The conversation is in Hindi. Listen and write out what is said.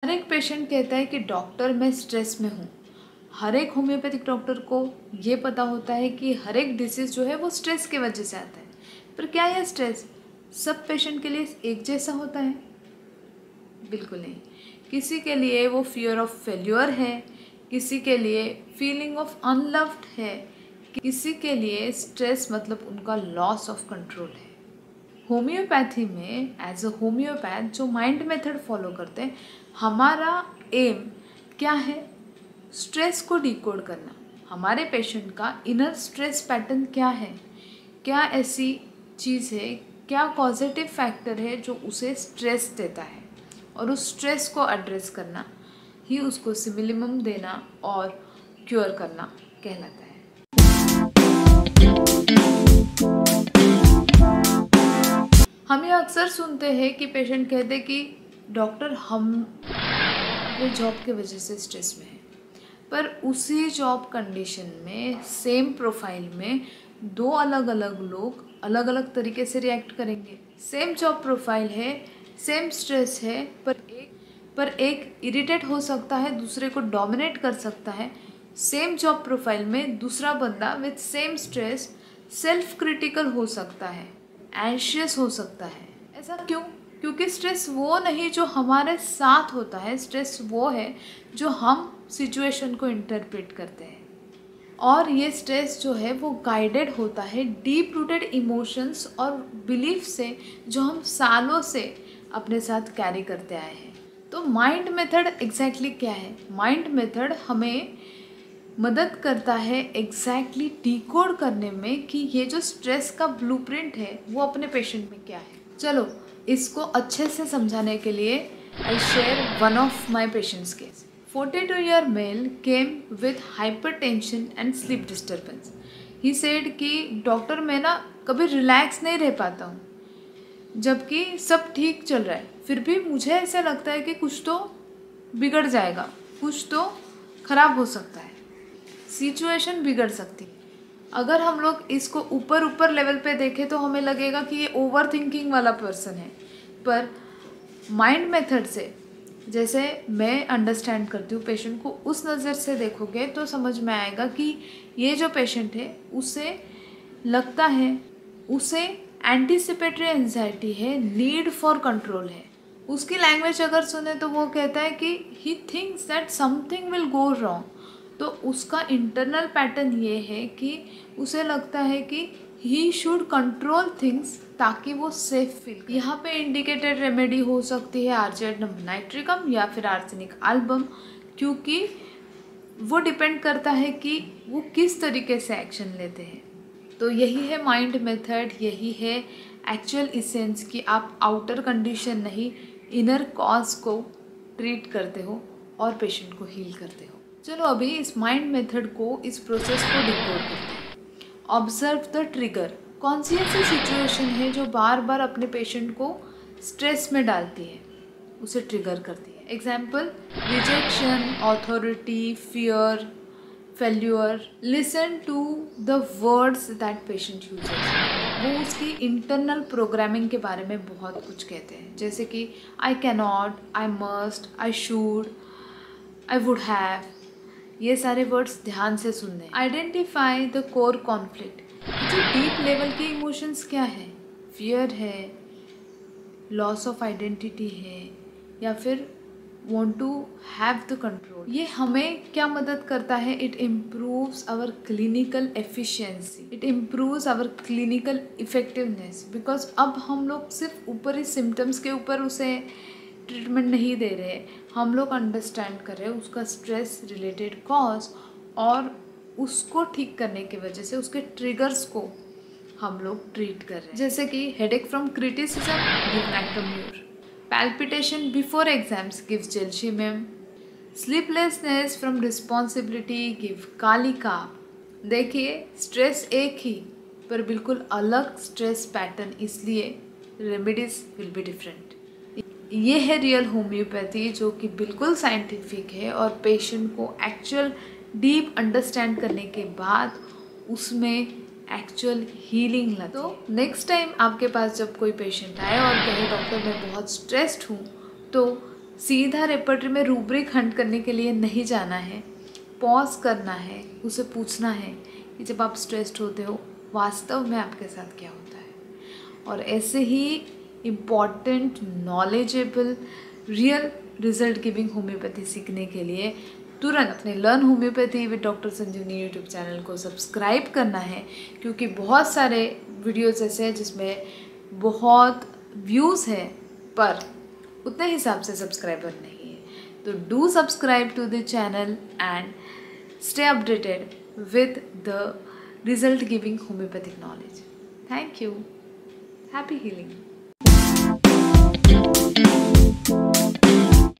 हर एक पेशेंट कहता है कि डॉक्टर मैं स्ट्रेस में हूँ। हर एक होम्योपैथिक डॉक्टर को ये पता होता है कि हर एक डिसीज़ जो है वो स्ट्रेस की वजह से आता है। पर क्या यह स्ट्रेस सब पेशेंट के लिए एक जैसा होता है? बिल्कुल नहीं। किसी के लिए वो फियर ऑफ फेल्योर है, किसी के लिए फीलिंग ऑफ अनलव्ड है, किसी के लिए स्ट्रेस मतलब उनका लॉस ऑफ कंट्रोल है। होम्योपैथी में एज अ होम्योपैथ जो माइंड मेथड फॉलो करते हैं, हमारा एम क्या है? स्ट्रेस को डिकोड करना। हमारे पेशेंट का इनर स्ट्रेस पैटर्न क्या है, क्या ऐसी चीज़ है, क्या पॉजिटिव फैक्टर है जो उसे स्ट्रेस देता है, और उस स्ट्रेस को एड्रेस करना ही उसको सिमिलिमम देना और क्योर करना कहलाता है। हम ये अक्सर सुनते हैं कि पेशेंट कहते कि डॉक्टर हम अपने जॉब की वजह से स्ट्रेस में हैं, पर उसी जॉब कंडीशन में सेम प्रोफाइल में दो अलग अलग लोग अलग अलग तरीके से रिएक्ट करेंगे। सेम जॉब प्रोफाइल है, सेम स्ट्रेस है, पर एक इरिटेट हो सकता है, दूसरे को डोमिनेट कर सकता है। सेम जॉब प्रोफाइल में दूसरा बंदा with same stress self critical हो सकता है, एंशियस हो सकता है। ऐसा क्यों? क्योंकि स्ट्रेस वो नहीं जो हमारे साथ होता है, स्ट्रेस वो है जो हम सिचुएशन को इंटरप्रेट करते हैं। और ये स्ट्रेस जो है वो गाइडेड होता है डीप रूटेड इमोशंस और बिलीफ से जो हम सालों से अपने साथ कैरी करते आए हैं। तो माइंड मेथड एग्जैक्टली क्या है? माइंड मेथड हमें मदद करता है एग्जैक्टली डिकोड करने में कि ये जो स्ट्रेस का ब्लूप्रिंट है वो अपने पेशेंट में क्या है। चलो इसको अच्छे से समझाने के लिए I share one of my patients case. 42-year male came with hypertension and sleep disturbance. He said कि डॉक्टर मैं ना कभी रिलैक्स नहीं रह पाता हूँ, जबकि सब ठीक चल रहा है, फिर भी मुझे ऐसा लगता है कि कुछ तो बिगड़ जाएगा, कुछ तो खराब हो सकता है, सिचुएशन बिगड़ सकती है। अगर हम लोग इसको ऊपर लेवल पे देखें तो हमें लगेगा कि ये ओवर थिंकिंग वाला पर्सन है, पर माइंड मेथड से जैसे मैं अंडरस्टैंड करती हूँ पेशेंट को, उस नज़र से देखोगे तो समझ में आएगा कि ये जो पेशेंट है उसे लगता है, उसे एंटीसिपेटरी एंजाइटी है, नीड फॉर कंट्रोल है। उसकी लैंग्वेज अगर सुने तो वो कहता है कि he thinks that something will go wrong. तो उसका इंटरनल पैटर्न ये है कि उसे लगता है कि ही शुड कंट्रोल थिंग्स ताकि वो सेफ फील। यहाँ पे इंडिकेटेड रेमेडी हो सकती है आर्जेनियम नाइट्रिकम या फिर आर्सेनिक एल्बम, क्योंकि वो डिपेंड करता है कि वो किस तरीके से एक्शन लेते हैं। तो यही है माइंड मेथड, यही है एक्चुअल इसेंस कि आप आउटर कंडीशन नहीं इनर कॉज को ट्रीट करते हो और पेशेंट को हील करते हो। चलो अभी इस माइंड मेथड को, इस प्रोसेस को डिकोड करते हैं। Observe the trigger. कौन सी ऐसी सिचुएशन है जो बार बार अपने पेशेंट को स्ट्रेस में डालती है, उसे ट्रिगर करती है। Example, rejection, authority, fear, failure. Listen to the words that patient uses. वो उसकी इंटरनल प्रोग्रामिंग के बारे में बहुत कुछ कहते हैं, जैसे कि I cannot, I must, I should, I would have. ये सारे वर्ड्स ध्यान से सुनने। Identify the core conflict. जो डीप लेवल के इमोशंस क्या है? फियर है, लॉस ऑफ आइडेंटिटी है, या फिर want to have the control। ये हमें क्या मदद करता है? It improves our clinical efficiency, it improves our clinical effectiveness, because अब हम लोग सिर्फ ऊपरी सिम्टम्स के ऊपर उसे ट्रीटमेंट नहीं दे रहे, हम लोग अंडरस्टैंड कर रहे हैं उसका स्ट्रेस रिलेटेड कॉज, और उसको ठीक करने की वजह से उसके ट्रिगर्स को हम लोग ट्रीट कर रहे हैं। जैसे कि हेडेक फ्रॉम क्रिटिसिज्म, गिव नैक्टोम्यूर। Palpitation before exams, gives Gelshimim. Sleeplessness from responsibility, give Kalika। देखिए स्ट्रेस एक ही पर बिल्कुल अलग स्ट्रेस पैटर्न, इसलिए रेमेडीज विल बी डिफरेंट। ये है रियल होम्योपैथी जो कि बिल्कुल साइंटिफिक है और पेशेंट को एक्चुअल डीप अंडरस्टैंड करने के बाद उसमें एक्चुअल हीलिंग लगे। तो नेक्स्ट टाइम आपके पास जब कोई पेशेंट आए और कहे डॉक्टर मैं बहुत स्ट्रेस्ड हूँ, तो सीधा रेपर्टरी में रूब्रिक हंट करने के लिए नहीं जाना है, पॉज करना है, उसे पूछना है कि जब आप स्ट्रेस्ड होते हो वास्तव में आपके साथ क्या होता है। और ऐसे ही important, knowledgeable, real result giving homeopathy सीखने के लिए तुरंत अपने learn homeopathy with doctor Sanjivani YouTube channel को सब्सक्राइब करना है, क्योंकि बहुत सारे वीडियोस ऐसे हैं जिसमें बहुत व्यूज़ हैं पर उतने हिसाब से सब्सक्राइबर नहीं है। तो do subscribe to the channel and stay updated with the result giving homeopathic knowledge. Thank you. Happy healing.